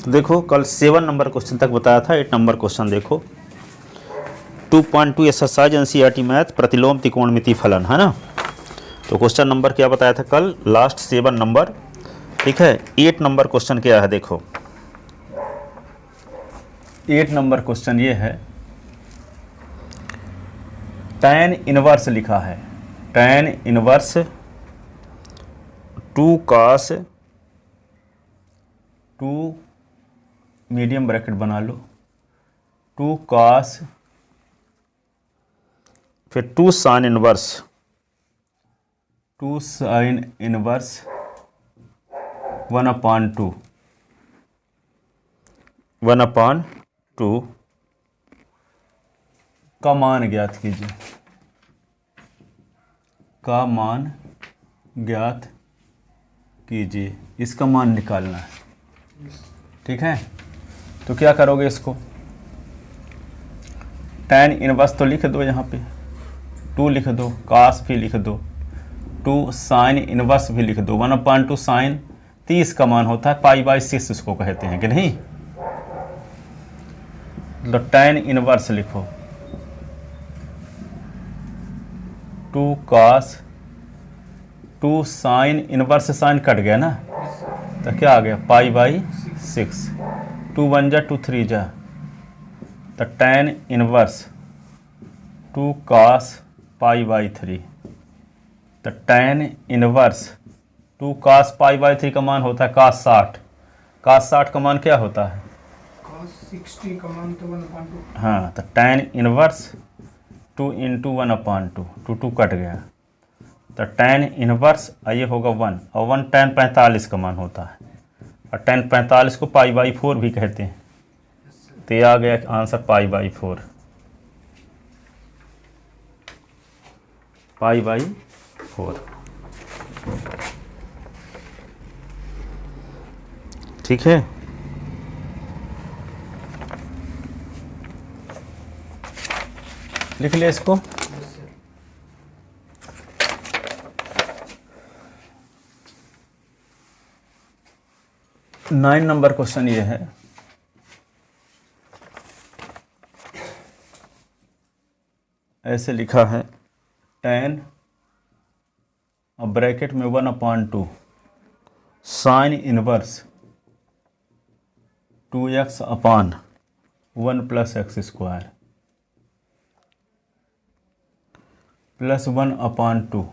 तो देखो कल 7 नंबर क्वेश्चन तक बताया था। 8 नंबर क्वेश्चन देखो 2.2 एक्सरसाइज एनसीईआरटी मैथ प्रतिलोम त्रिकोणमिति फलन, है ना। तो क्वेश्चन नंबर क्या बताया था कल, लास्ट 7 नंबर, ठीक है। 8 नंबर क्वेश्चन क्या है देखो, 8 नंबर क्वेश्चन ये है, tan इनवर्स लिखा है, tan inverse 2 cos 2 medium bracket बना लो 2 cos फिर 2 sin इनवर्स 2 sin इनवर्स 1/2 1/2 का मान ज्ञात कीजिए, का मान ज्ञात कीजिए, इसका मान निकालना है, ठीक है। तो क्या करोगे, इसको tan इनवर्स तो लिख दो, यहाँ पे 2 लिख दो, cos भी लिख दो, 2 sin इनवर्स भी लिख दो, 1/2 sin 30 का मान होता है π/6 इसको कहते हैं कि नहीं। तो tan इनवर्स लिखो 2 cos 2 sin इनवर्स साइन कट गया ना, तो क्या आ गया π/6, 2 1 जा 2 3 जा, तो tan इनवर्स 2 cos π/3, तो tan इनवर्स 2 cos π/3 का मान होता है cos 60, cos 60 का मान क्या होता है cos 60 का मान तो 1/2। हाँ, तो tan इनवर्स 2 × 1/2, 2 कट गया, तो tan इनवर्स ये होगा 1, और 1 tan 45 का मान होता है, और tan 45 को π/4 भी कहते हैं, तो ये आ गया आंसर π/4, π/4, ठीक है। लिख लिया इसको। नाइन नंबर क्वेश्चन ये है, ऐसे लिखा है, tan और ब्रैकेट में 1/2 sine inverse 2x/1 + x² plus 1/2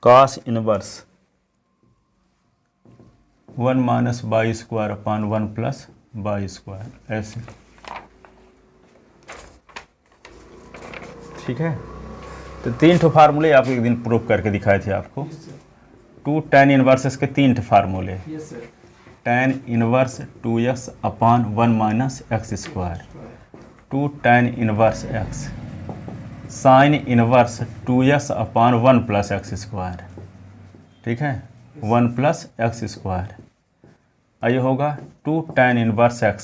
cos inverse 1 - y² + 1 + y², ऐसे, ठीक है। तो 3 ठो फार्मूले आपको एक दिन प्रूव करके दिखाए थे आपको, 2 tan इनवर्स के 3 ठो फार्मूले, tan inverse 2x/1 - x², 2 tan inverse x, sine inverse 2x/1 + x², ठीक है, 1 + x², ये होगा 2 tan इनवर्स x,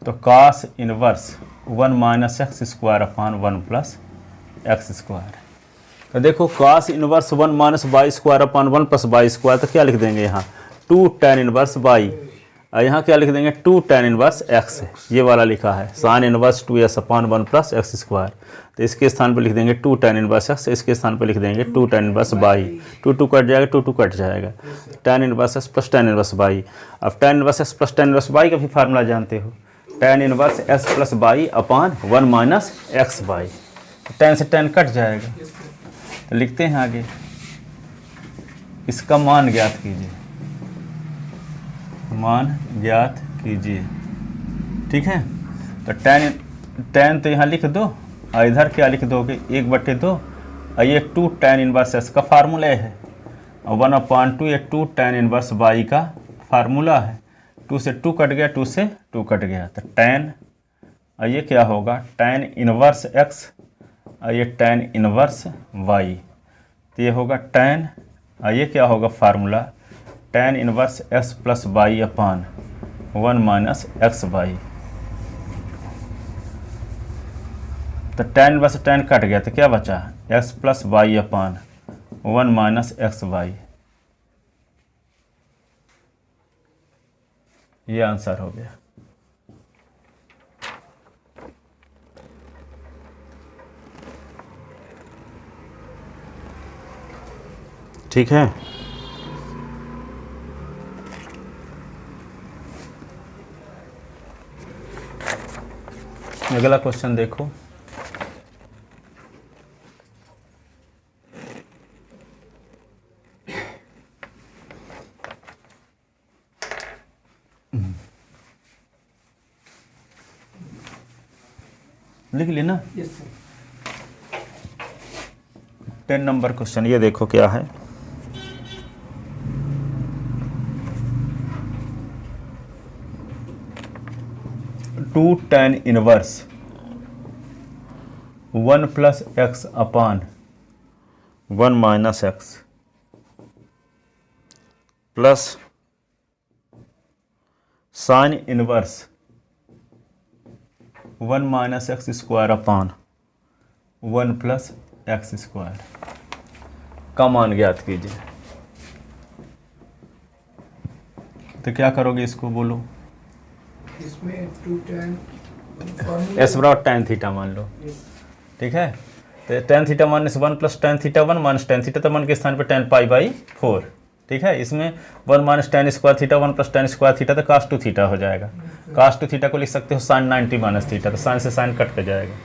तो cos इनवर्स 1 - x²/1 + x²। तो देखो cos इनवर्स 1 - y²/1 + y², तो क्या लिख देंगे यहाँ 2 tan इनवर्स y, और यहाँ क्या लिख देंगे 2 tan इनवर्स x, ये वाला लिखा है साइन इनवर्स 2x/1 + x², तो इसके स्थान पर लिख देंगे 2 tan इनवर्स x, इसके स्थान पर लिख देंगे 2 tan इनवर्स y, 2 कट जाएगा, 2 कट जाएगा, tan inverse x + tan inverse y। अब tan inverse x + tan inverse y का भी फार्मूला जानते हो, tan inverse x + y/1 - xy, tan से tan कट जाएगा, तो लिखते हैं आगे, इसका मान ज्ञात कीजिए, मान ज्ञात कीजिए, ठीक है। तो tan तो यहाँ लिख दो, और इधर क्या लिख दोगे 1/2, और ये 2 tan इनवर्स x का फार्मूला है, और 1/2 ये 2 tan इनवर्स y का फार्मूला है, 2 से 2 कट गया, 2 से 2 कट गया, तो tan, और ये क्या होगा tan इनवर्स x, और ये tan इनवर्स y, तो ये होगा tan, और ये क्या होगा formula tan inverse x + y/1 - xy, तो tan इनवर्स tan कट गया, तो क्या बचा x + y/1 - xy, ये आंसर हो गया। ठीक है, अगला क्वेश्चन देखो। लिख लेना। Yes sir. 10 नंबर क्वेश्चन, ये देखो क्या है। Two tan inverse 1 plus X upon 1 minus X plus sine inverse 1 minus x square upon 1 plus X square का मान ज्ञात कीजिए। तो क्या करोगे, इसको बोलो। इसमें 2 tan एस बराबर tan थीटा मान लो। ठीक है, तो tan theta minus 1 plus tan theta 1 minus tan theta, तो 1 के स्थान पर tan पाई बाई 4। ठीक है, इसमें 1 minus tan square theta 1 plus tan square theta, तो cos 2 थीटा हो जाएगा। cos 2 थीटा को लिख सकते हो sin 90 माइनस थीटा, तो साइन से साइन कट कर जाएगा।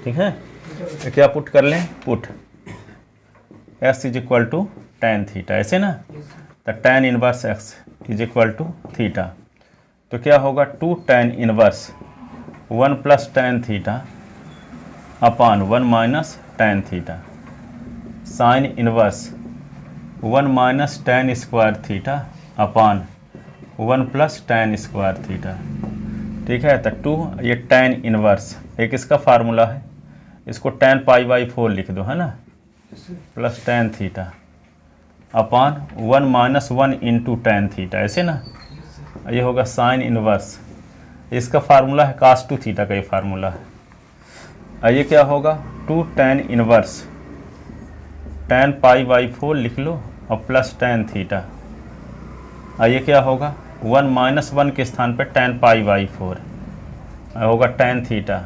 ठीक है, तो क्या पुट कर लें, put s is equal to tan theta, ऐसे ना। तो tan inverse x is equal to theta, तो क्या होगा 2 tan inverse 1 plus tan theta upon 1 minus tan theta sine inverse 1 minus tan square theta upon 1 plus tan square theta. ठीक है, तो 2 ये tan इनवर्स, एक इसका फार्मूला है, इसको tan पाई बाई 4 लिख दो, है ना, plus tan theta upon 1 minus 1 into tan theta, ऐसे ना। ये होगा साइन इनवर्स, इसका फार्मूला है cos 2 थीटा का, ये फार्मूला है। ये क्या होगा 2 tan inverse tan pi by 4 लिख लो और प्लस tan थीटा। ये क्या होगा 1 माइनस 1 के स्थान पर tan पाई बाई 4 होगा tan थीटा।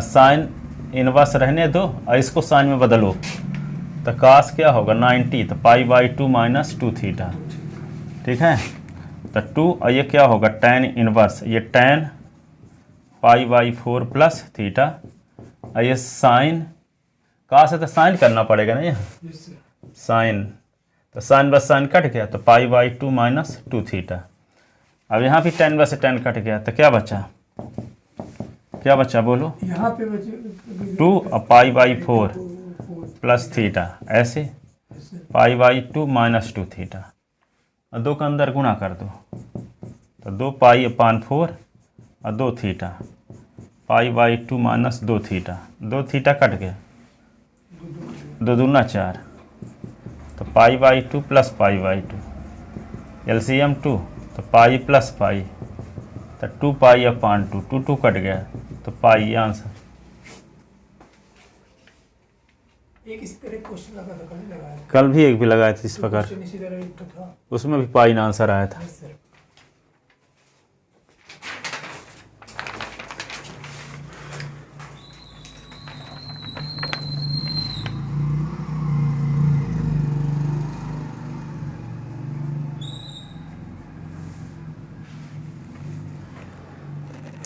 साइन इनवर्स रहने दो और इसको साइन में बदलो, तो cos क्या होगा 90, तो पाई बाई 2 माइनस 2 थीटा। ठीक है, तो 2 और ये क्या होगा tan इनवर्स, ये tan pi by 4 plus theta, और ये साइन cos है तो साइन करना पड़ेगा ना, ये साइन, तो साइन बस साइन कट गया, तो पाई बाई 2 माइनस 2 थीटा। अब यहाँ भी tan बस tan कट गया, तो क्या बचा, क्या बचा बोलो, यहाँ पे बचे 2 और पाई बाई 4 प्लस थीटा, ऐसे पाई बाई 2 माइनस 2 थीटा, और 2 का अंदर गुणा कर दो, तो 2 पाई अपान 4 और 2 theta, pi by 2 minus 2 theta, 2 theta cut गया, 2 दूना 4, तो pi by 2 plus pi by 2, LCM 2, तो पाई प्लस पाई, तो 2 पाई अपान 2, 2 2 कट गया, तो पाई, ये आंसर। एक इसी तरह क्वेश्चन लगा था, कल ही लगाया था। कल भी एक भी लगाए थे इस प्रकार, क्वेश्चन इसी तरह एक तो था। उसमें भी पाई ना आंसर आया था। Yes sir.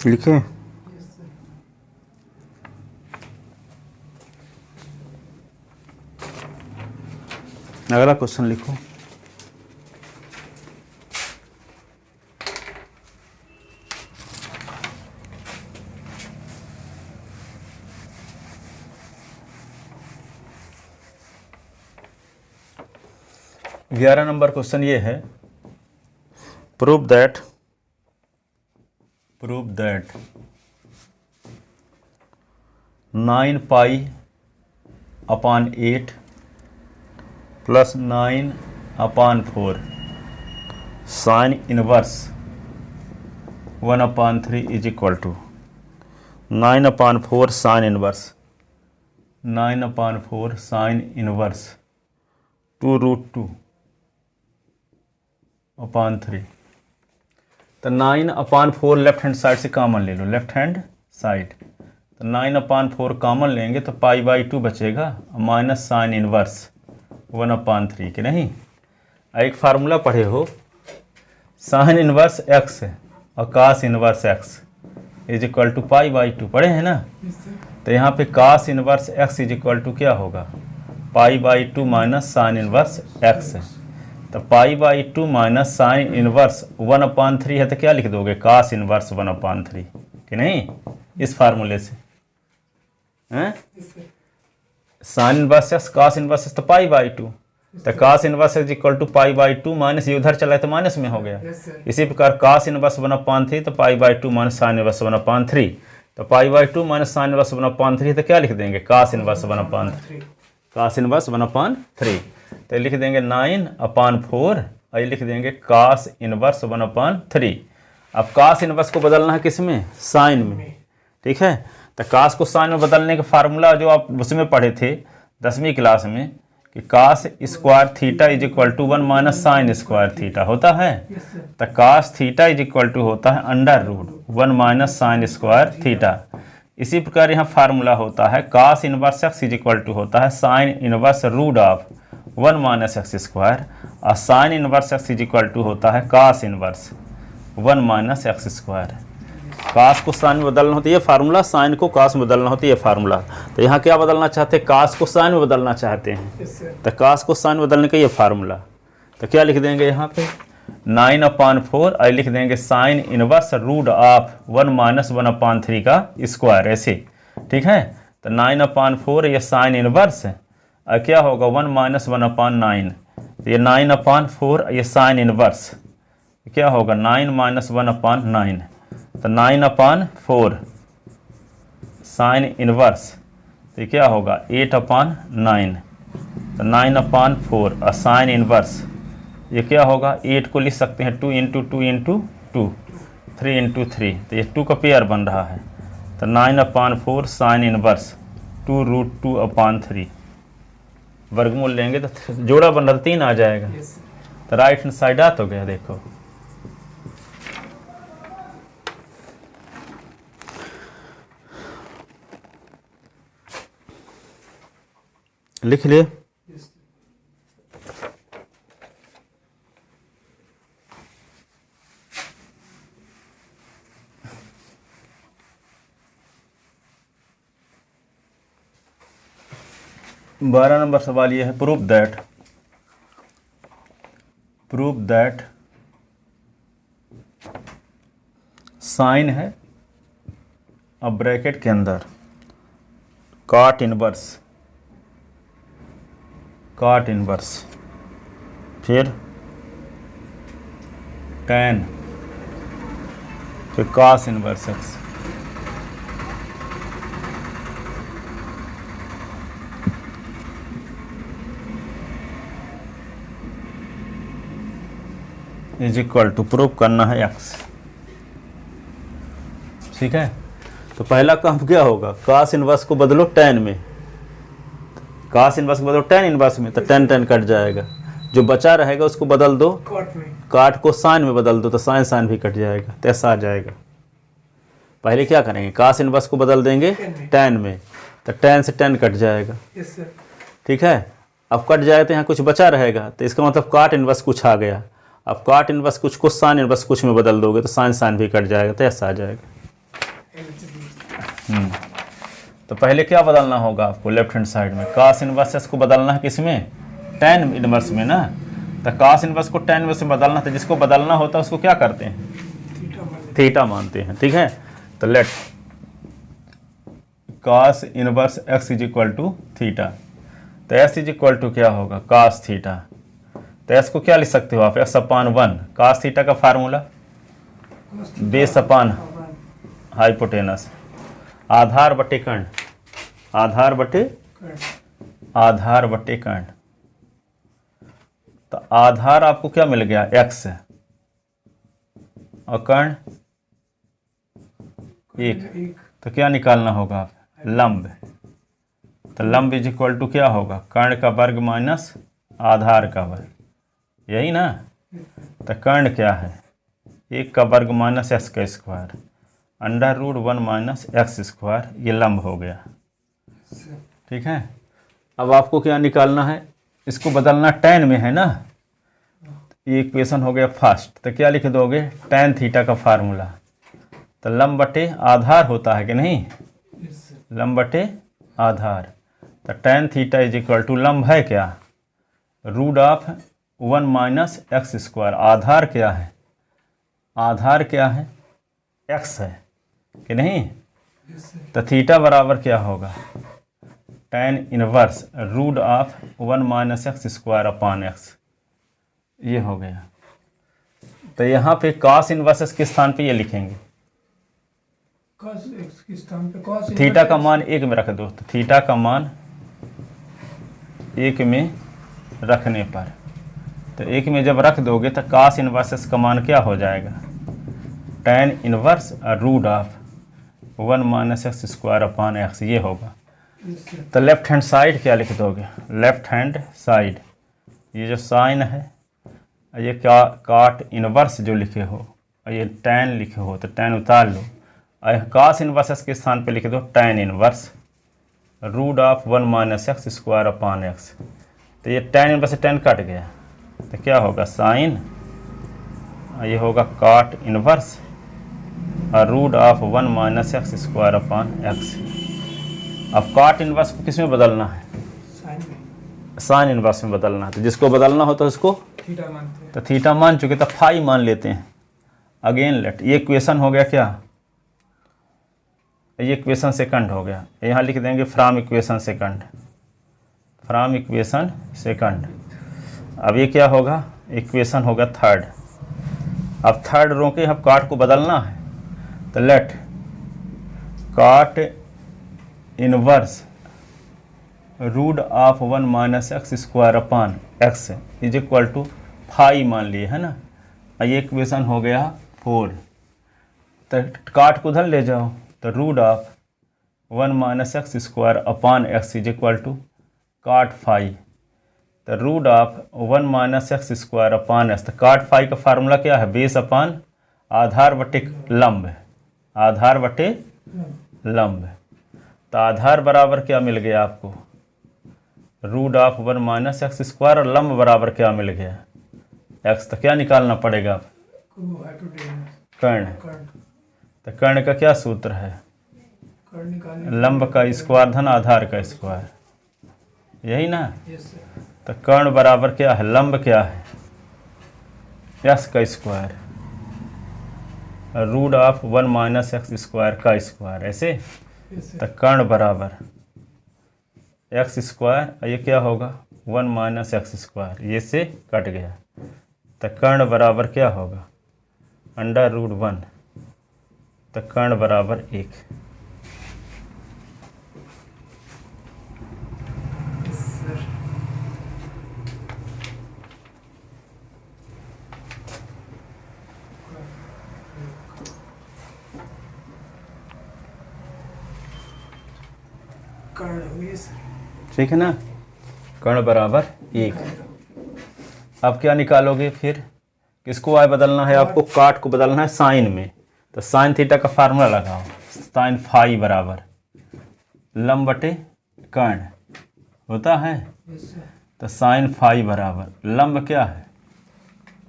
लिखे, यस सर। अगला क्वेश्चन लिखो। ग्यारह नंबर क्वेश्चन ये है, prove that 9 pi upon 8 plus 9 upon 4 sine inverse 1 upon 3 is equal to 9 upon 4 sine inverse 9 upon 4 sine inverse 2 root 2 upon 3 तो 9/4 लेफ्ट हैंड साइड से कॉमन ले लो, लेफ्ट हैंड साइड। तो 9/4 कॉमन लेंगे तो π/2 बचेगा माइनस साइन इनवर्स 1/3 के नहीं। एक फार्मूला पढ़े हो, साइन इनवर्स x और cos inverse x is equal to π/2 पढ़े हैं ना। तो यहाँ पे cos inverse x is equal to क्या होगा, π/2 माइनस साइन इनवर्स x। तो π/2 माइनस साइन इनवर्स 1/3 है तो क्या लिख दोगे, कास इनवर्स 1/3 कि नहीं, इस फार्मूले से हैं। Sine inverse x cos inverse तो π/2, तो cos inverse is equal to π/2 minus, ये उधर चला है तो माइनस में हो गया। इसी प्रकार कास इनवर्स 1/3 तो π/2 माइनस साइन इनवर्स 1/3। तो पी/2 माइनस साइन इनवर्स 1/3 तो क्या लिख देंगे, कास इनवर्स 1/3, कास इनवर्स 1/3। तो लिख देंगे 9/4 और ये लिख देंगे कास इनवर्स 1/3। अब कास इनवर्स को बदलना है किस में, साइन में, ठीक है। तो कास को साइन में बदलने का फार्मूला जो आप उसमें पढ़े थे 10वीं क्लास में कि cos square theta is equal to 1 minus sine square theta होता है। तो cos theta is equal to होता है √1 माइनस साइन स्क्वायर थीटा। इसी प्रकार यहाँ फार्मूला होता है cos inverse x is equal to होता है sine inverse √1 minus x square, और sine inverse x is equal to होता है cos inverse 1 minus x square. Cos को साइन में बदलना होती है ये फार्मूला, साइन को कास में बदलना होती है ये फार्मूला। तो यहाँ क्या बदलना चाहते हैं, कास को साइन में बदलना चाहते हैं। तो कास को साइन में बदलने का ये फार्मूला, तो क्या लिख देंगे यहाँ पे 9/4 और लिख देंगे साइन इनवर्स √1 माइनस 1/3 का स्क्वायर, ऐसे, ठीक है। तो 9/4 ये साइन इनवर्स और क्या होगा 1 माइनस 1/9। तो ये 9/4 ये साइन इनवर्स क्या होगा 9 माइनस 1/9। तो 9/4 साइन इनवर्स तो क्या होगा 8/9। तो 9/4 और साइन इनवर्स ये क्या होगा 8 को लिख सकते हैं 2 × 2 × 2 3 × 3, तो ये 2 का पेयर बन रहा है। तो 9/4 साइन इनवर्स 2√2/3 वर्गमूल लेंगे तो जोड़ा बन रहा है 3 आ जाएगा। तो राइट हैंड साइड आ तो गया, देखो लिख लिए। बारह नंबर सवाल ये है, प्रूव दैट साइन है अब ब्रैकेट के अंदर काट इनवर्स फिर tan फिर cos inverse x is equal to prove करना है x, ठीक है। तो पहला काम क्या होगा, cos इनवर्स को बदलो tan में, cos इनवर्स को बदलो tan इनवर्स में, तो tan कट जाएगा, जो बचा रहेगा उसको बदल दो काट को साइन में बदल दो तो साइन भी कट जाएगा, तो ऐसा आ जाएगा। पहले क्या करेंगे, cos इनवर्स को बदल देंगे tan में, तो tan से tan कट जाएगा, ठीक है। अब कट जाए तो यहाँ कुछ बचा रहेगा, तो इसका मतलब काट इनवर्स कुछ आ गया। अब काट इनवर्स कुछ को साइन इनवर्स कुछ में बदल दोगे तो साइन भी कट जाएगा, तो ऐसा आ जाएगा। तो पहले क्या बदलना होगा आपको, लेफ्ट हैंड साइड में cos इनवर्स को बदलना है किसमें, tan इनवर्स में ना। तो cos इनवर्स को tan इनवर्स में बदलना था, जिसको बदलना होता है उसको क्या करते हैं, थीटा मानते हैं, ठीक है। तो let cos inverse x is equal to theta. तो s इज इक्वल टू क्या होगा cos थीटा। तो s को क्या लिख सकते हो आप, x/1 cos थीटा का फार्मूला बेस अपान हाइपोटेनस, आधार बटे कर्ण, आधार बटे कर्ण। तो आधार आपको क्या मिल गया x और कर्ण 1, तो क्या निकालना होगा आप, लंब। तो लंब इज इक्वल टू क्या होगा कर्ण का वर्ग माइनस आधार का वर्ग, यही ना। तो कर्ण क्या है 1 का वर्ग माइनस एक्स का square, under root 1 minus x square, ये लंब हो गया। ठीक है, अब आपको क्या निकालना है, इसको बदलना tan में है ना, ये इक्वेशन हो गया फर्स्ट। तो क्या लिख दोगे, tan थीटा का फार्मूला, तो लंब बटे आधार होता है कि नहीं, लंब बटे आधार। तो tan theta is equal to लंब है क्या, root of 1 minus x square, आधार क्या है, आधार क्या है, x है कि नहीं। तो थीटा बराबर क्या होगा, tan inverse root of 1 minus x square upon x, ये हो गया। तो यहाँ पे cos इनवर्स के स्थान पे ये लिखेंगे, cos x के स्थान पे cos थीटा का मान 1 में रख दो, तो थीटा का मान 1 में रखने पर, तो 1 में जब रख दोगे तो cos इनवर्स का मान क्या हो जाएगा, tan inverse root of 1 minus x square upon x, ये होगा। तो लेफ्ट हैंड साइड क्या लिख दोगे, लेफ्ट हैंड साइड ये जो साइन है, ये क्या काट इनवर्स जो लिखे हो, ये tan लिखे हो तो tan उतार लो, और cos इनवर्स के स्थान पे लिख दो tan inverse root of 1 minus x square upon x. तो ये tan इनवर्स से tan कट गया, तो क्या होगा साइन, ये होगा काट इनवर्स और root of 1 minus x square upon x. अब काट इनवर्स को किस में बदलना है, साइन इनवर्स में बदलना है। तो जिसको बदलना हो तो उसको थीटा मानते हैं, तो थीटा मान चुके तो फाई मान लेते हैं। अगेन लेट, ये इक्वेशन हो गया क्या, ये इक्वेशन सेकंड हो गया, यहाँ लिख देंगे from equation second, from equation second. अब ये क्या होगा, इक्वेशन होगा थर्ड। अब थर्ड रो के अब काट को बदलना है, तो let cot inverse root of 1 minus x square upon x is equal to phi मान लिए है ना। ये इक्वेशन हो गया 4। तो काट को उधर ले जाओ, तो root of 1 minus x square upon x is equal to cot phi. तो root of 1 minus x square upon x, तो काट फाई का फार्मूला क्या है, बेस अपान आधार बटे लंब, आधार बटे लंब। तो आधार बराबर क्या मिल गया आपको, root of 1 minus x square, और लंब बराबर क्या मिल गया, एक्स। तो क्या निकालना पड़ेगा आप, कर्ण। तो कर्ण का क्या सूत्र है, लंब का स्क्वायर धन आधार का स्क्वायर, यही ना। तो कर्ण बराबर क्या है, लंब क्या है, एक्स का square root of 1 minus x square का स्क्वायर, ऐसे। तो कर्ण बराबर एक्स स्क्वायर, ये क्या होगा 1 माइनस एक्स स्क्वायर, ये से कट गया। तो कर्ण बराबर क्या होगा, अंडर रूट 1। तो कर्ण बराबर 1। ठीक है ना, कर्ण बराबर 1। अब क्या निकालोगे फिर, किसको आय बदलना है आपको, काट को बदलना है साइन में। तो साइन थीटा का फार्मूला लगाओ, साइन फाई बराबर लंब बटे कर्ण होता है। तो साइन फाई बराबर लंब क्या है,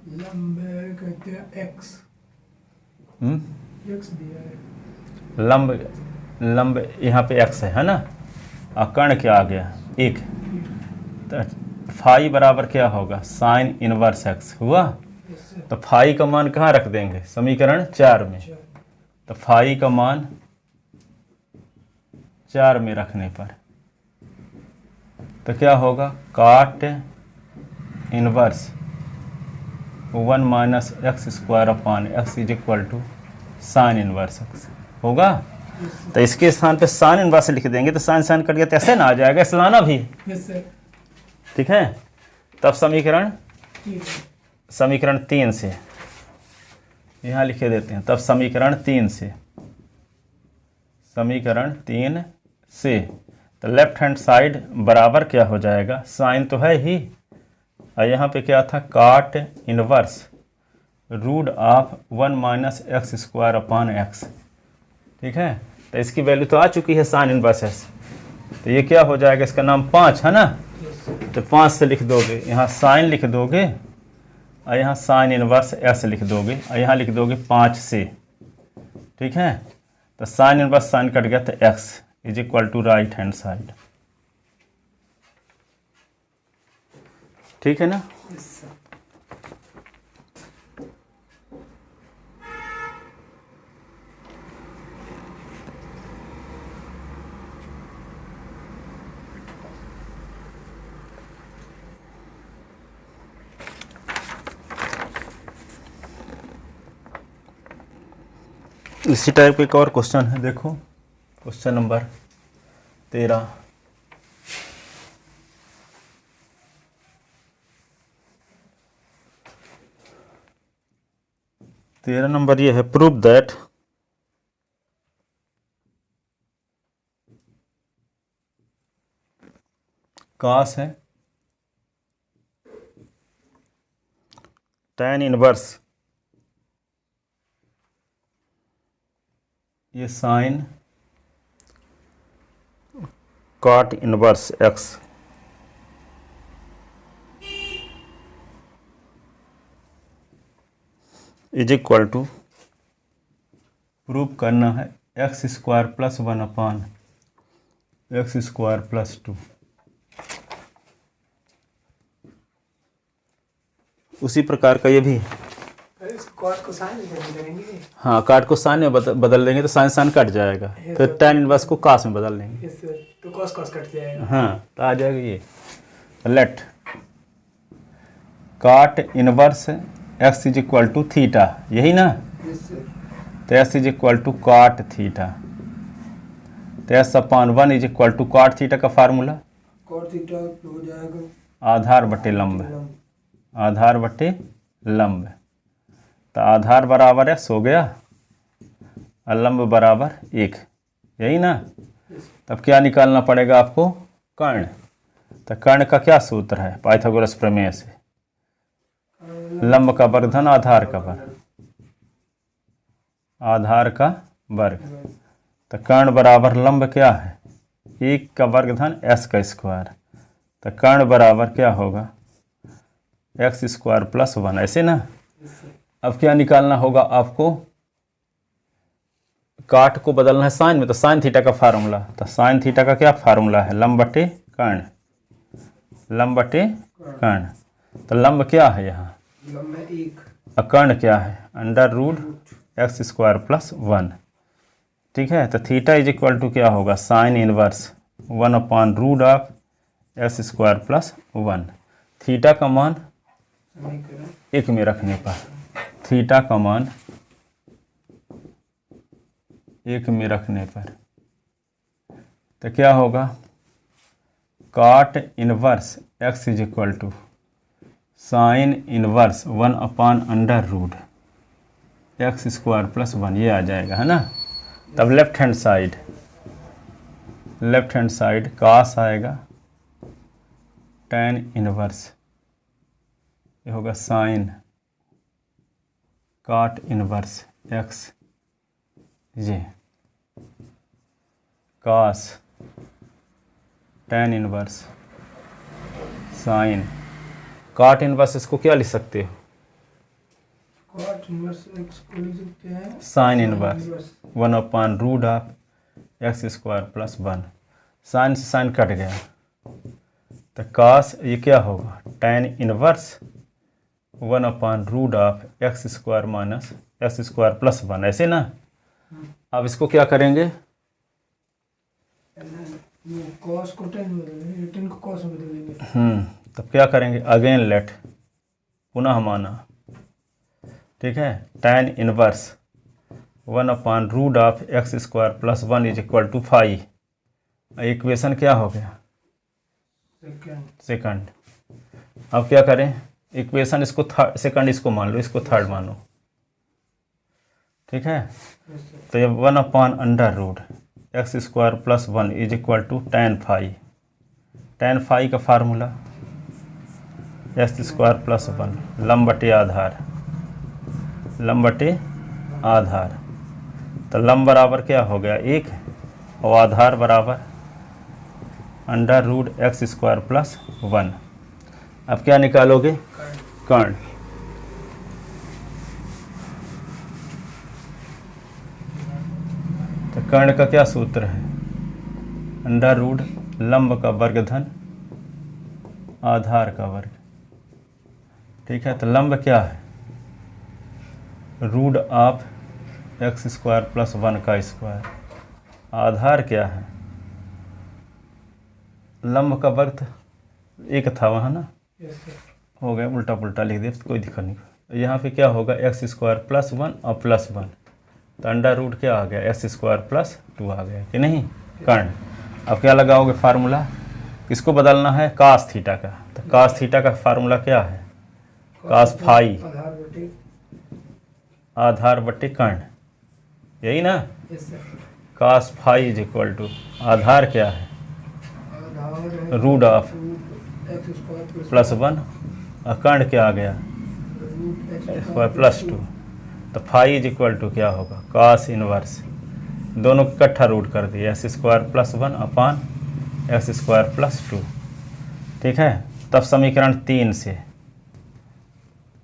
लंब कहते हैं एक्स, एक्स दिया है, लंब यहाँ पे एक्स है ना, और कर्ण क्या आ गया 1। तो फाई बराबर क्या होगा, साइन इनवर्स एक्स हुआ। तो फाई का मान कहाँ रख देंगे, समीकरण 4 में। तो फाई का मान 4 में रखने पर तो क्या होगा, cot inverse 1 minus x square upon x is equal to sine inverse x होगा। तो इसके स्थान पे साइन इनवर्स लिख देंगे, तो साइन साइन कट गया तो ऐसे ना आ जाएगा, ऐसे लाना भी। ठीक है, तब समीकरण 3 से यहाँ लिखे देते हैं, तब समीकरण 3 से तो लेफ्ट हैंड साइड बराबर क्या हो जाएगा, साइन तो है ही, और यहाँ पे क्या था, cot inverse root of 1 minus x square upon x. ठीक है, तो इसकी वैल्यू तो आ चुकी है साइन इनवर्स एस, तो ये क्या हो जाएगा, इसका नाम 5 है ना, तो 5 से लिख दोगे, यहाँ साइन लिख दोगे और यहाँ साइन इनवर्स एस लिख दोगे और यहाँ लिख दोगे 5 से। ठीक है, तो साइन इनवर्स साइन कट गया, तो x is equal to right hand side. ठीक है ना। इसी टाइप का एक और क्वेश्चन है, देखो क्वेश्चन नंबर 13। नंबर ये है, प्रूव दैट कॉस है tan इनवर्स ये sine cot inverse x is equal to, prove करना है x square plus 1 upon x square plus 2। उसी प्रकार का ये भी, कॉट को साइन में बदल देंगे। हाँ, काट को साइन में बदल देंगे तो साइन साइन कट जाएगा, फिर tan इनवर्स को कास में बदल देंगे। यस सर, तो कॉस कॉस कट जाएगा। हाँ, तो आ जाएगा ये, let cot inverse x is equal to theta, यही ना। यस सर, तो x is equal to cot theta, तो s upon 1 is equal to cot theta का फार्मूला कॉट थीटा हो जाएगा आधार बटे लंब, आधार बटे लंब। तो आधार बराबर एक्स हो गया और लंब बराबर 1, यही ना। तब क्या निकालना पड़ेगा आपको, कर्ण। तो कर्ण का क्या सूत्र है पाइथागोरस प्रमेय से, लंब का वर्ग धन आधार का वर्ग, आधार का वर्ग। तो कर्ण बराबर लंब क्या है, 1 का वर्ग धन एस का स्क्वायर। तो कर्ण बराबर क्या होगा, एक्स स्क्वायर प्लस 1, ऐसे ना। अब क्या निकालना होगा आपको, काट को बदलना है साइन में, तो साइन थीटा का फार्मूला। तो साइन थीटा का क्या फार्मूला है, लंब बटे कर्ण, लंब बटे कर्ण। तो लंब क्या है यहाँ, लंब है 1, और कर्ण क्या है, under root x square plus 1। ठीक है, तो थीटा इज इक्वल टू क्या होगा, sine inverse 1 upon root of x square plus 1। थीटा का मान समीकरण 1 में रखने पर, थीटा का मान 1 में रखने पर, तो क्या होगा, cot inverse x is equal to sine inverse 1 upon under root x square plus 1, ये आ जाएगा, है ना। तब लेफ्ट हैंड साइड कास आएगा tan इनवर्स, ये होगा साइन काट इनवर्स एक्स, ये कास tan इनवर्स साइन काट इनवर्स, इसको क्या लिख सकते हो, कॉट इनवर्स एक्स को लिख सकते हैं sine inverse 1 upon root of x square plus 1। Sine से साइन कट गया, तो कास ये क्या होगा, tan inverse 1 upon root of x square minus x square plus 1, ऐसे ना। अब इसको क्या करेंगे, वो कॉस को टेन में बदल देंगे, टेन को कॉस में बदल देंगे। तब क्या करेंगे, अगेन लेट, पुनः माना। ठीक है, tan inverse 1 upon root of x square plus 1 is equal to 5। Equation क्या हो गया, सेकंड। अब क्या करें, इक्वेशन इसको सेकंड इसको मान लो, इसको थर्ड मानो। ठीक है, तो ये 1 upon under root x square plus 1 is equal to tan phi का फार्मूला एक्स स्क्वायर प्लस 1 लंब बटे आधार, लंब बटे आधार। तो लंब बराबर क्या हो गया 1 और आधार बराबर under root x square plus 1। अब क्या निकालोगे कर्ण। तो कर्ण का क्या सूत्र है अंडर रूट लंब का वर्ग धन आधार का वर्ग। ठीक है, तो लंब क्या है root of x square plus 1 का स्क्वायर। आधार क्या है लंब का वर्ग एक था वहाँ ना, हो गया उल्टा पुल्टा लिख दिया तो कोई दिक्कत नहीं। यहाँ पे क्या होगा एक्स स्क्वायर प्लस 1 और प्लस 1, तो अंडर रूट क्या आ गया एक्स स्क्वायर प्लस 2 आ गया कि नहीं कर्ण। अब क्या लगाओगे फार्मूला, किसको बदलना है कास थीटा का। तो कास थीटा का फार्मूला क्या है कास फाई आधार बटे कर्ण, यही ना। Cos phi is equal to आधार क्या है रूट ऑफ प्लस 1 और कर्ण क्या आ गया प्लस 2। तो फाई इज इक्वल टू क्या होगा कास इनवर्स, दोनों को इकट्ठा रूट कर दिए x square plus 1 upon x square plus 2। ठीक है, तब समीकरण 3 से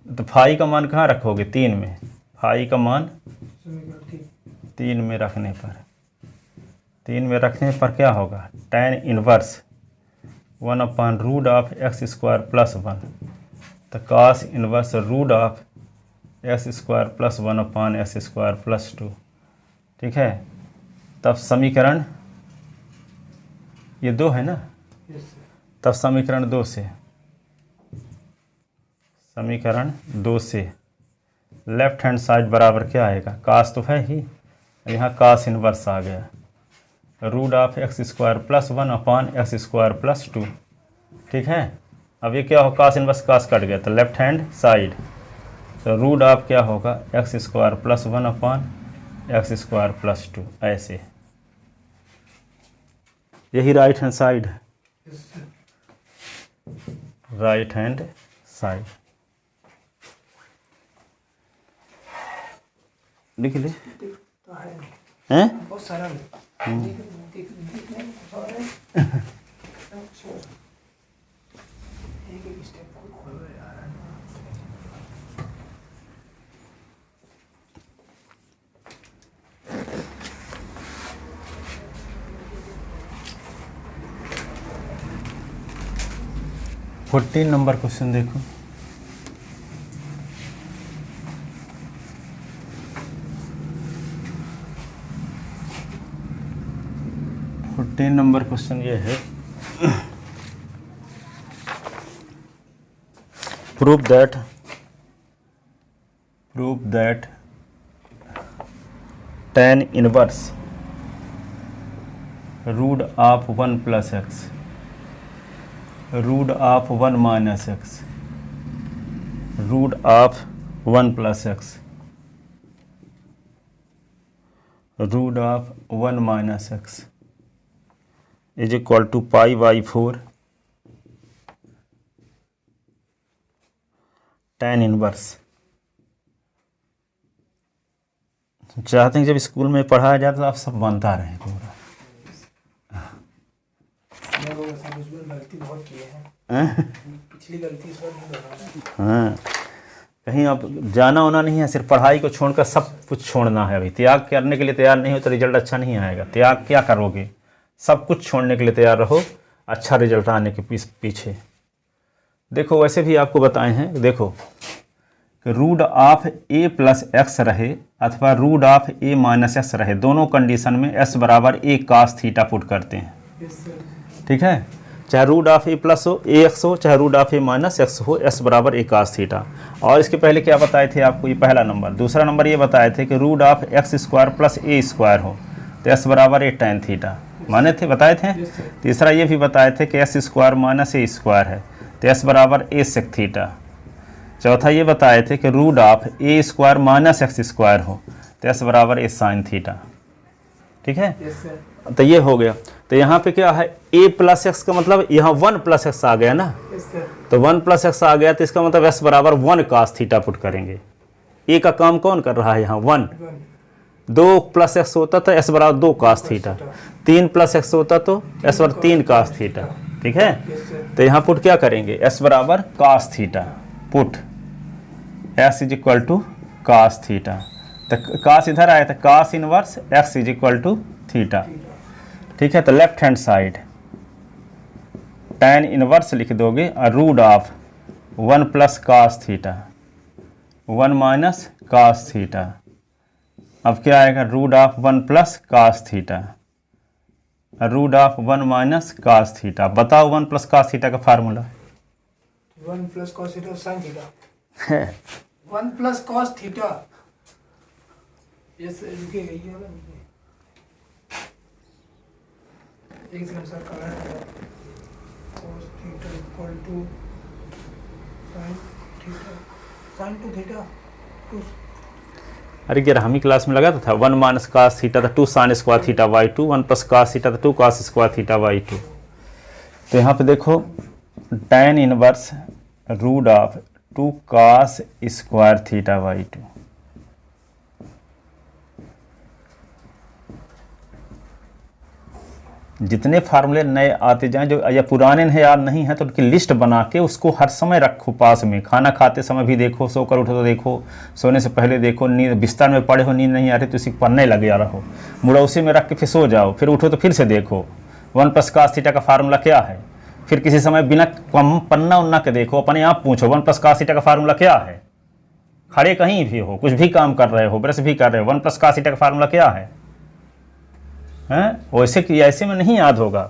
तो फाई का मान कहाँ रखोगे 3 में, फाई का मान 3 में रखने पर क्या होगा tan inverse 1 upon root of x square plus 1। तो cos inverse root of x square plus 1 upon x square plus 2। ठीक है, तब समीकरण ये 2 है ना, तब समीकरण 2 से लेफ्ट हैंड साइड बराबर क्या आएगा कास तो है ही, यहाँ कास इनवर्स आ गया root of x square plus 1 upon x square plus 2। ठीक है, अब ये क्या हो कास इनवर्स कास कट गया तो लेफ्ट हैंड साइड, तो रूट ऑफ क्या होगा x square plus 1 upon x square plus 2। ऐसे यही राइट हैंड साइड है, राइट हैंड साइड लिख ले हैं बहुत सारा फोर्टीन नंबर क्वेश्चन देखो। फोर्टीन नंबर क्वेश्चन ये है prove that tan inverse root of 1 plus x root of 1 minus x root of 1 plus x root of 1 minus x is equal to pi by 4 tan inverse. चाहते हैं जब school में पढ़ाया जाता तो आप सब बनता रहे पूरा। गलती बहुत की है, पिछली गलती इस बार नहीं दोहराना। हाँ, कहीं आप जाना होना नहीं है, सिर्फ पढ़ाई को छोड़कर सब कुछ छोड़ना है। अभी त्याग करने के लिए तैयार नहीं हो तो रिजल्ट अच्छा नहीं आएगा। त्याग क्या करोगे, सब कुछ छोड़ने के लिए तैयार रहो, अच्छा रिजल्ट आने के पीछे। देखो वैसे भी आपको बताए हैं, देखो कि root of A plus x रहे अथवा root of A minus x रहे, दोनों कंडीशन में एस बराबर ए कास थीटा पुट करते हैं। ठीक है, चाहे रूट ऑफ ए प्लस हो ए एक्स हो, चाहे root of A minus x हो, एस बराबर ए कास थीटा। और इसके पहले क्या बताए थे आपको, ये पहला नंबर। दूसरा नंबर ये बताए थे कि root of x square plus A square हो तो एस बराबर ए टैन थीटा, माने थे बताए थे। तीसरा ये भी बताए थे कि एस स्क्वायर माइनस ए स्क्वायर है तो एस बराबर ए सेक थीटा। चौथा ये बताए थे कि root of A square minus x square हो तो एस बराबर ए साइन थीटा। ठीक है, तो ये हो गया। तो यहाँ पे क्या है a प्लस एक्स का मतलब यहाँ 1 प्लस एक्स आ गया ना, तो 1 प्लस एक्स आ गया तो इसका मतलब एस बराबर 1 कास थीटा पुट करेंगे। ए का काम कौन कर रहा है यहाँ 1, 1 2 प्लस एक्स होता तो एस बराबर 2 कास थीटा, 3 प्लस एक्स होता तो एस बराबर 3 कास थीटा। ठीक है, यस सर तो यहाँ पुट क्या करेंगे, एस बराबर cos theta, put s is equal to cos theta. तो कास इधर आया था, cos inverse x is equal to theta. ठीक है, तो left hand side tan inverse लिख दोगे और root of 1 plus cos theta 1 minus cos theta. अब क्या आएगा, root of 1 plus cos theta root of 1 minus cos theta. बताओ 1 प्लस कास थीटा का formula 1 plus cos theta sine theta है 1 plus cos theta. Yes रुकिए ये वाला रुकिए। एक second sir colour cos theta equal to sine theta sine two theta two. अरे 11वीं क्लास में लगाता था 1 माइनस कास थीटा था 2 sine square theta by 2, 1 plus cos theta था 2 कास स्क्वायर थीटा बाई 2। तो यहाँ पे देखो tan inverse root of 2 cos square theta by 2। जितने फार्मूले नए आते जाएं जो या पुराने हैं याद नहीं है तो उनकी लिस्ट बना के उसको हर समय रखो पास में। खाना खाते समय भी देखो, सोकर उठो तो देखो, सोने से पहले देखो, नींद बिस्तर में पड़े हो नींद नहीं आ रही तो उसी पढ़ने लगे आ रहो, मुड़ा उसी में रख के फिर सो जाओ, फिर उठो तो फिर से देखो 1 प्लस कास थीटा का फार्मूला क्या है। फिर किसी समय बिना पन्ना उन्ना के देखो, अपने आप पूछो 1 प्लस कास थीटा का फार्मूला क्या है। खड़े कहीं भी हो, कुछ भी काम कर रहे हो, ब्रश भी कर रहे हो, 1 प्लस कास थीटा का फार्मूला क्या है हैं। वैसे कि ऐसे में नहीं याद होगा,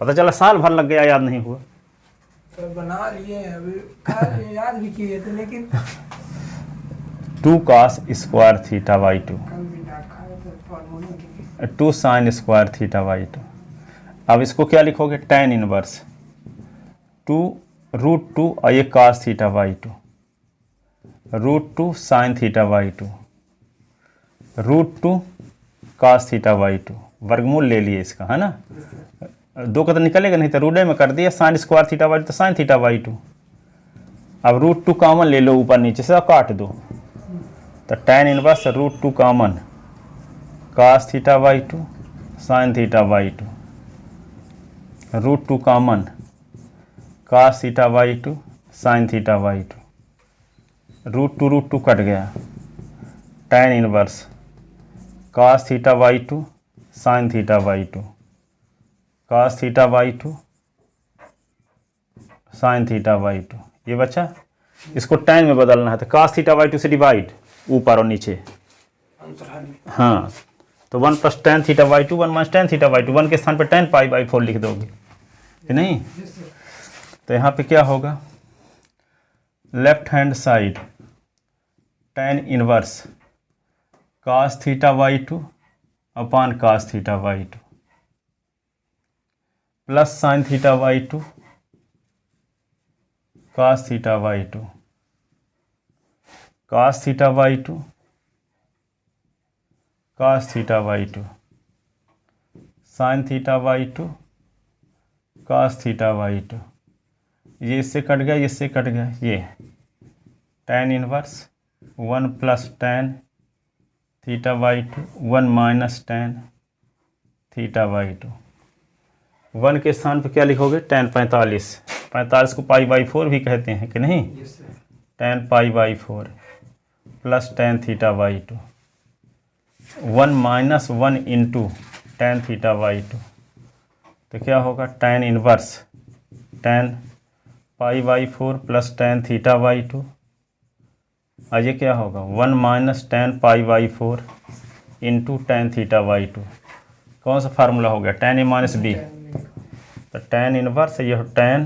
पता चला साल भर लग गया याद नहीं हुआ। सर बना लिए अभी याद भी किए थे लेकिन 2 कास स्क्वायर थीटा बाई 2 कल भी डांट खाए थे formula 2 sine square theta by 2। अब इसको क्या लिखोगे, tan इनवर्स 2 रूट 2 और ये cos theta by 2 root 2 sine theta by 2 root 2 cos theta by 2। वर्गमूल ले लिए इसका, है ना, 2 का तो निकलेगा नहीं तो रूडे में कर दिया, साइन स्क्वायर थीटा बाई 2 तो साइन थीटा बाई 2। अब रूट 2 कॉमन ले लो, ऊपर नीचे से काट दो तो tan inverse root 2 common cos theta by 2 sine theta by 2 root 2 common cos theta by 2 sine theta by 2 root 2 cut गया, tan inverse cos theta by 2 sine theta by 2 cos theta by 2 sine theta by 2। ये बच्चा इसको tan में बदलना है तो cos theta by 2 से divide ऊपर और नीचे। हाँ, तो 1 plus tan theta by 2 1 minus tan theta by 2, 1 के स्थान पर tan पाई बाई 4 लिख दोगे कि नहीं। तो यहाँ पे क्या होगा, left hand side tan inverse cos theta by 2 upon cos theta by 2 plus sine theta by 2 cos theta by 2 cos theta by 2 cos theta by 2 sine theta by 2 cos theta by 2। ये इससे cut गया, इससे cut गया, ये tan inverse 1 plus tan theta by 2 1 minus tan theta by 2। 1 के स्थान पर क्या लिखोगे, tan 45 को पाई बाई 4 भी कहते हैं कि नहीं, tan pi by 4 plus tan theta by 2 1 minus 1 into tan theta by 2। तो क्या होगा, tan inverse tan pi by 4 plus tan theta by 2। और ये क्या होगा, 1 minus tan pi by 4 into tan theta by 2। कौन सा फार्मूला हो गया, tan a माइनस बी। तो tan इनवर्स ये tan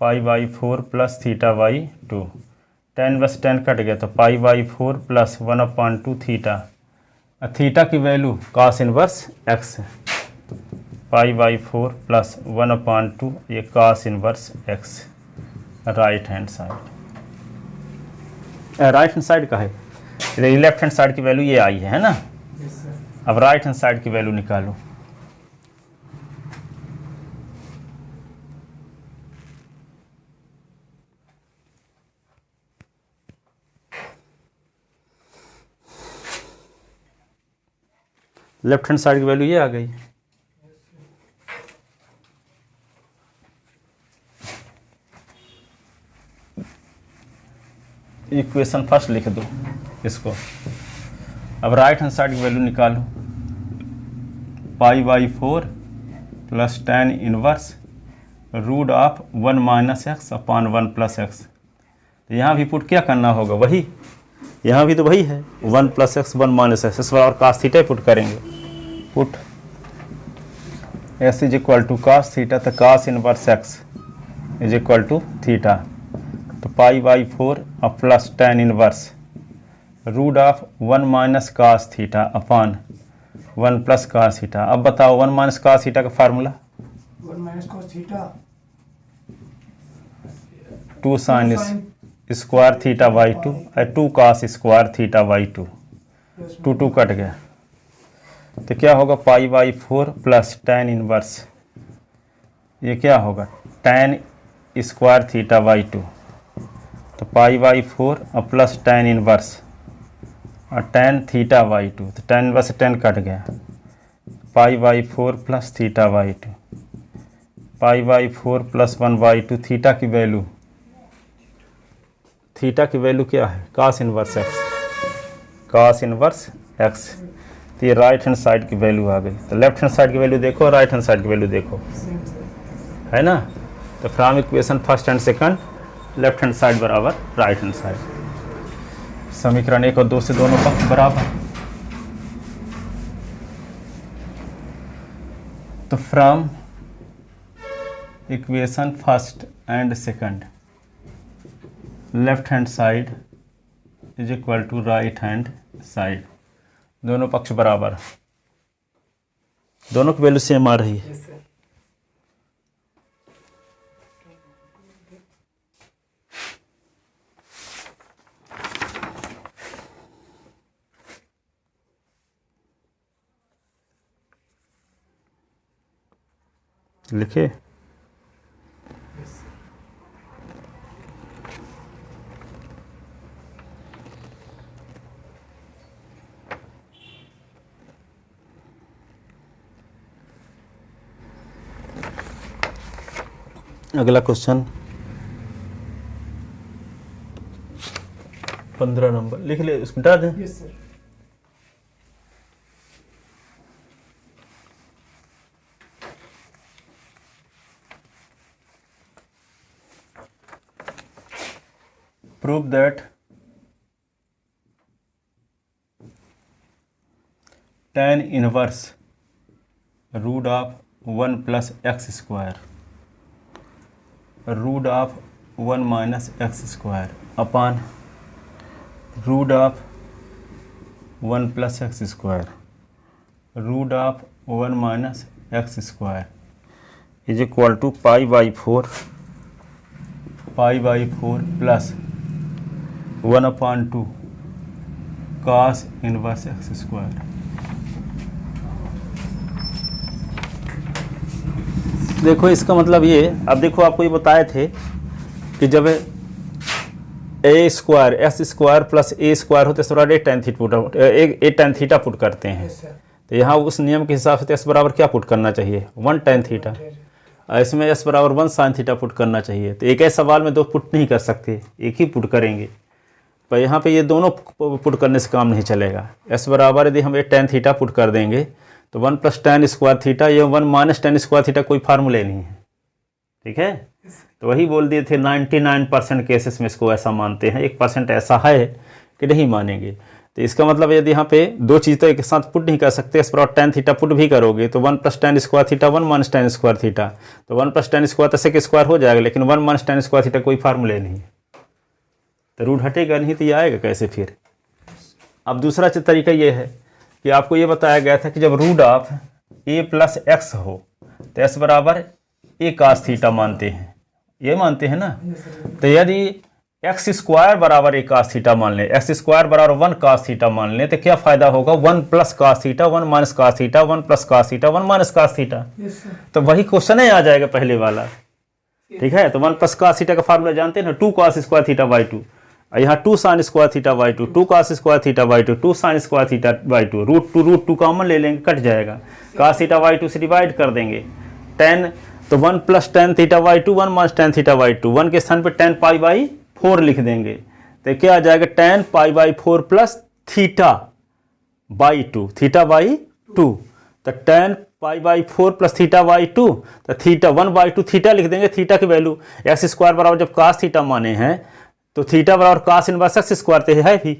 pi by 4 plus theta by 2। tan बस tan कट गया तो पाई बाई 4 प्लस 1/2 थीटा। थीटा की वैल्यू cos इनवर्स x है, पाई बाई 4 प्लस 1/2 ये cos inverse x right hand side. Right hand side का है, लेफ्ट हैंड साइड की value ये आई है ना। अब राइट हैंड साइड की वैल्यू निकालो। लेफ्ट हैंड साइड की वैल्यू ये आ गई। इक्वेशन फर्स्ट लिख दो इसको। अब राइट हैंड साइड की वैल्यू निकालो, π/4 plus tan inverse root of 1 minus x upon 1 plus x. तो यहाँ भी पुट क्या करना होगा, वही, यहाँ भी तो वही है, 1 प्लस एक्स 1 माइनस एक्स, इस बार और कास थीटा पुट करेंगे। Put s is equal to cos theta, तो cos inverse x is equal to theta, तो π/4 और plus tan inverse root of 1 minus cos theta upon 1 plus cos theta. अब बताओ 1 minus cos theta का formula 1 minus cos theta 2 sine square theta by 2 और 2 cos square theta by 2, 2 cut गया, तो क्या होगा π/4 प्लस tan इनवर्स, ये क्या होगा tan स्क्वायर थीटा बाई 2, तो π/4 और प्लस tan इनवर्स और tan थीटा बाई 2, तो tan इनवर्स से tan कट गया, π/4 plus theta by 2, π/4 plus 1/2, theta की वैल्यू, थीटा की वैल्यू क्या है cos inverse x, cos inverse x. तो ये राइट हैंड साइड की वैल्यू आ गई। तो लेफ्ट हैंड साइड की वैल्यू देखो, राइट हैंड साइड की वैल्यू देखो, है ना। तो from equation first and second, left hand side बराबर राइट हैंड साइड। समीकरण 1 और 2 से दोनों पक्ष बराबर। तो from equation first and second, left hand side is equal to right hand side, दोनों पक्ष बराबर, दोनों की वैल्यू सेम आ रही है। लिखे अगला क्वेश्चन 15 नंबर लिख ले, उसमें मिटा दें। Yes sir. Prove that tan inverse root of 1 plus x square root of 1 minus x square upon root of 1 plus x square root of 1 minus x square is equal to π/4 plus 1/2 cos inverse x square. देखो इसका मतलब ये, अब देखो आपको ये बताए थे कि जब ए square S square plus A square होते तो ए tan थीटा पुट करते हैं। तो यहाँ उस नियम के हिसाब से एस बराबर क्या पुट करना चाहिए 1 tan थीटा, इसमें एस बराबर 1 sin थीटा पुट करना चाहिए। तो एक ही सवाल में दो पुट नहीं कर सकते, एक ही पुट करेंगे। पर यहाँ पे ये दोनों पुट करने से काम नहीं चलेगा। एस बराबर यदि हम tan थीटा पुट कर देंगे तो 1 प्लस tan स्क्वायर थीटा, ये 1 माइनस tan स्क्वायर थीटा कोई फार्मूले नहीं है, ठीक है। तो वही बोल दिए थे 99% केसेस में इसको ऐसा मानते हैं, 1% ऐसा है कि नहीं मानेंगे। तो इसका मतलब यदि यहाँ पे दो चीज़ तो एक साथ पुट नहीं कर सकते, इस पर tan थीटा पुट भी करोगे तो 1 plus tan square theta 1 minus tan square theta, तो 1 प्लस tan स्क्वायर तसे के स्क्वायर हो जाएगा, लेकिन 1 माइनस tan स्क्वायर थीटा कोई फार्मूले नहीं है, तो रूट हटेगा नहीं, तो ये आएगा कैसे फिर। अब दूसरा तरीका ये है कि आपको ये बताया गया था कि जब root of A plus x हो तो एस बराबर ए कास थीटा मानते हैं, ये मानते हैं ना। तो यदि एक्स स्क्वायर बराबर ए कास थीटा मान लें, एक्स स्क्वायर बराबर 1 कास थीटा मान लें, तो क्या फायदा होगा 1 plus cos theta 1 minus cos theta 1 plus cos theta 1 minus cos theta. तो वही क्वेश्चन ही आ जाएगा पहले वाला, ठीक है। तो 1 प्लस कास थीटा का फार्मूला जानते हैं ना, 2 कास स्क्वायर थीटा बाई 2। और यहाँ 2 sine square theta by 2, 2 cos square theta by 2, 2 sine square theta by 2, root two common ले लेंगे, कट जाएगा, कास थीटा बाई 2 से डिवाइड कर देंगे, tan तो 1 plus tan theta by 2, 1 minus tan theta by 2, 1 के स्थान पर tan पाई बाई 4 लिख देंगे, तो क्या आ जाएगा tan pi by 4 plus theta by 2, theta by 2, तो tan pi by 4 plus theta by 2, तो थीटा 1 बाई 2 थीटा लिख देंगे, थीटा की वैल्यू एक्स स्क्वायर बराबर जब कास थीटा माने हैं तो थीटा बराबर कास इनवर्स एक्स स्क्वायर तो है भी।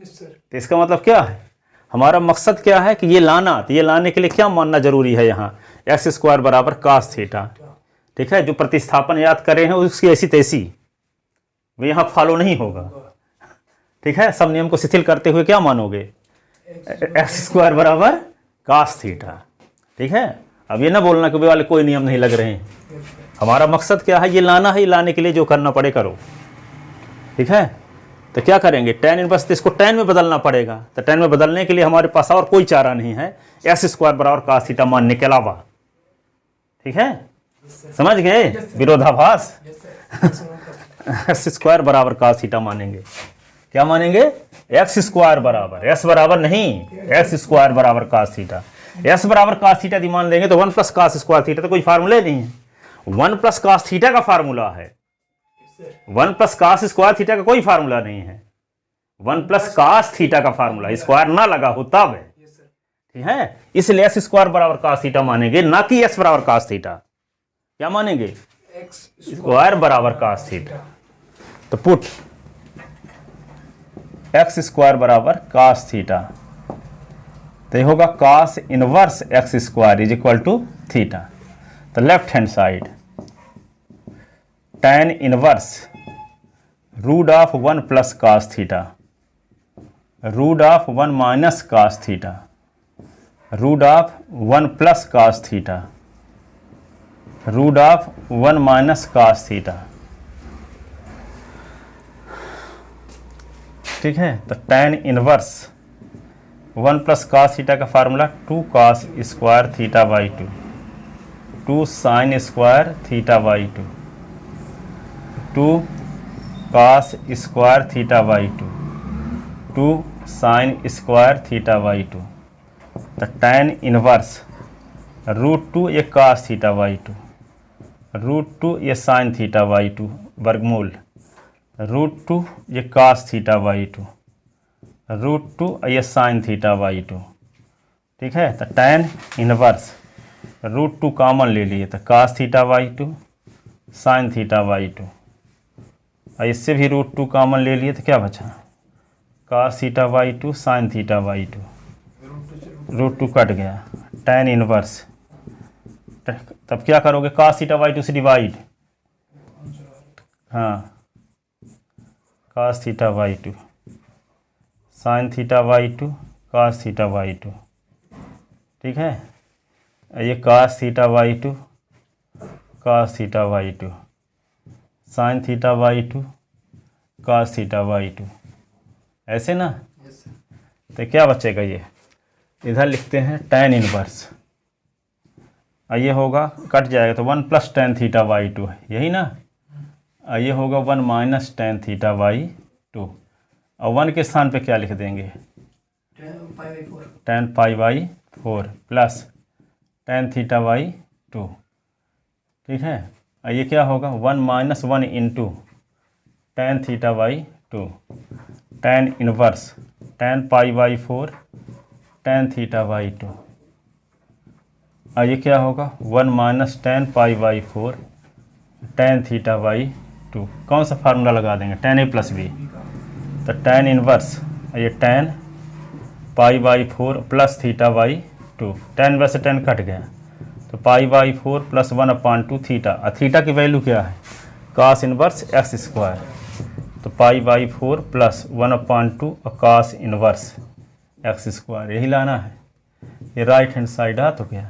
तो इसका मतलब क्या है, हमारा मकसद क्या है कि ये लाना, तो ये लाने के लिए क्या मानना जरूरी है, यहाँ एक्स स्क्वायर बराबर कास थीटा, ठीक है, जो प्रतिस्थापन याद कर रहे हैं उसकी ऐसी तैसी वो यहाँ फॉलो नहीं होगा, ठीक है, सब नियम को शिथिल करते हुए क्या मानोगे, एक्स स्क्वायर बराबर कास थीटा, ठीक है। अब ये ना बोलना कि वे वाले कोई नियम नहीं लग रहे हैं, हमारा मकसद क्या है, ये लाना है, ये लाने के लिए जो करना पड़े करो, ठीक है। तो क्या करेंगे, tan इनवर्स, तो इसको tan में बदलना पड़ेगा, तो tan में बदलने के लिए हमारे पास और कोई चारा नहीं है एक्स स्क्वायर बराबर कास थीटा मानने के अलावा, ठीक है, समझ गए विरोधाभास। एक्स स्क्वायर बराबर कास थीटा मानेंगे, क्या मानेंगे, एक्स स्क्वायर बराबर, एस बराबर नहीं, एक्स स्क्वायर बराबर कास थीटा, एस बराबर कास थीटा मान लेंगे तो 1 प्लस कास स्क्वायर थीटा तो कोई फार्मूला नहीं है, 1 प्लस कास थीटा का फार्मूला है, 1 प्लस कास स्क्वायर थीटा का कोई फार्मूला नहीं है, 1 प्लस कास थीटा का फार्मूला, स्क्वायर ना लगा हो तब है, ठीक है, इसलिए एस स्क्वायर बराबर कास थीटा मानेंगे, ना कि एस बराबर कास थीटा, क्या मानेंगे, एक्स स्क्वायर बराबर कास थीटा, तो पुट एक्स स्क्वायर बराबर कास थीटा, तो ये होगा cos inverse x square is equal to theta, तो left hand side tan inverse root of 1 plus cos theta, root of 1 minus cos theta, root of 1 plus cos theta, root of 1 minus cos theta, ठीक है। तो tan inverse 1 plus cos theta का formula 2 cos square theta by 2, 2 sine square theta by 2, 2 cos square theta by 2, 2 sine square theta by 2, तो tan inverse root 2 ये cos theta by 2, root 2 ये sign theta by 2 वर्गमूल, root 2 ये cos theta by 2, root 2 ये sign theta by 2, ठीक है। तो tan inverse root 2 common ले लिए तो cos theta by 2 sine theta by 2, और इससे भी रूट 2 कॉमन ले लिए तो क्या बचा, cos theta by 2 sine theta by 2, root 2 cut गया, tan इनवर्स, तब क्या करोगे, कास थीटा बाई 2 से डिवाइड, हाँ cos theta by 2 sine theta by 2 cos theta by 2, ठीक है, ये cos theta by 2 cos theta by 2 sine theta by 2 cos theta by 2, ऐसे ना, तो क्या बचेगा, ये इधर लिखते हैं tan इनवर्स, ये होगा कट जाएगा तो 1 प्लस tan थीटा बाई 2 है, यही ना, ये होगा 1 माइनस tan थीटा बाई 2, और 1 के स्थान पे क्या लिख देंगे, tan pi by 4 plus tan theta by 2, ठीक है, और ये क्या होगा 1 minus 1 into tan theta by 2, tan inverse tan pi by 4 tan theta by 2, और ये क्या होगा 1 minus tan pi by 4 tan theta by 2, कौन सा फार्मूला लगा देंगे, tan a प्लस बी, तो tan इनवर्स ये tan pi by 4 plus theta by 2, tan वैसे tan कट गया, तो पाई बाई 4 प्लस 1/2 थीटा, और थीटा की वैल्यू क्या है, कास इनवर्स एक्स स्क्वायर, तो पाई बाई 4 प्लस 1/2 और कास इनवर्स एक्स स्क्वायर, यही लाना है, ये राइट हैंड साइड आ तो क्या,